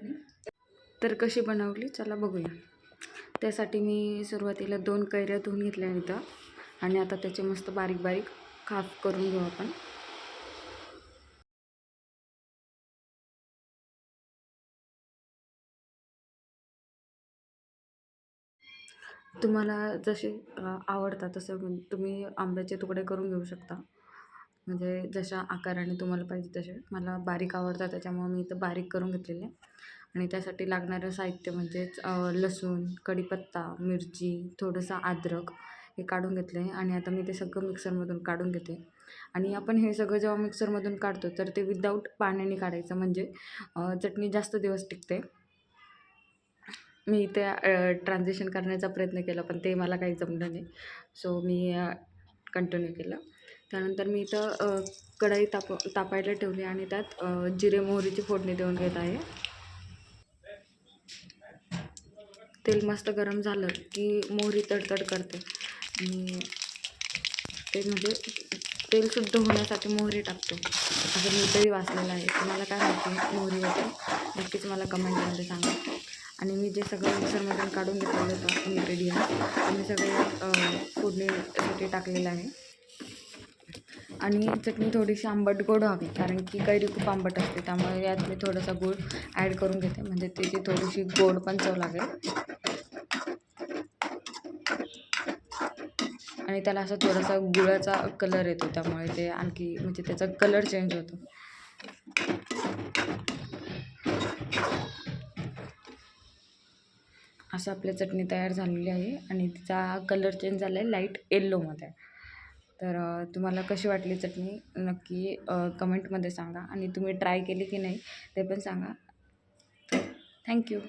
चटणी तर कशी बनवली चला बघूया। त्यासाठी मी सुरुवातीला 2 कैऱ्या धुवून घेतल्या इथं आणि आता त्याचे मस्त बारीक बारीक काप करून घेऊ आपण। तुम्हाला जसे आवडतात तसं तुम्ही आंब्याचे तुकडे करून घेऊ शकता, म्हणजे जशा आकाराने तुम्हाला पाहिजे तसे। मला बारीक आवडतात त्याच्यामुळे मी इथं बारीक करून घेतलेले आणि त्यासाठी लागणारं साहित्य म्हणजेच लसूण, कढीपत्ता, मिरची, थोडंसं अद्रक हे काढून घेतलं आहे आणि आता मी ते सगळं मिक्सरमधून काढून घेते। आणि आपण हे सगळं जेव्हा मिक्सरमधून काढतो तर ते विदाऊट पाण्याने काढायचं, म्हणजे चटणी जास्त दिवस टिकते। मी इथे ट्रान्झिशन करण्याचा प्रयत्न केला पण ते मला काही जमलं नाही, सो मी कंटिन्यू केलं। त्यानंतर मी इथं कढई तापायला ठेवली आणि त्यात जिरे मोहरीची फोडणी देऊन घेत आहे। तेल मस्त गरम झालं की मोहरी तडतड करते आणि ते म्हणजे तेल शुद्ध होण्यासाठी मोहरी टाकते, असं मी तरी वाचलेलं आहे। तुम्हाला काय माहिती मोहरीबद्दल नक्कीच मला कमेंटमध्ये सांगा। आणि मी जे सगळं मिक्सरमधून काढून घेतलेलं होतं इन्ग्रेडियंट मी सगळे फोडणीसाठी टाकलेलं आहे। आणि चटणी थोडीशी आंबट गोड हवी, कारण की कैरी खूप आंबट असते, त्यामुळे यात मी थोडासा गूळ ॲड करून घेते, म्हणजे त्याची थोडीशी गोड पण चव लागेल। आणि त्याला असा थोडासा गुळाचा कलर येतो, त्यामुळे ते आणखी म्हणजे त्याचा कलर चेंज होतो। असं आपली चटणी तयार झालेली आहे आणि तिचा कलर चेंज झाला आहे लाईट येल्लोमध्ये। तर तुम्हाला कशी वाटली चटणी नक्की कमेंटमध्ये सांगा आणि तुम्ही ट्राय केली की नाही ते पण सांगा। थँक्यू।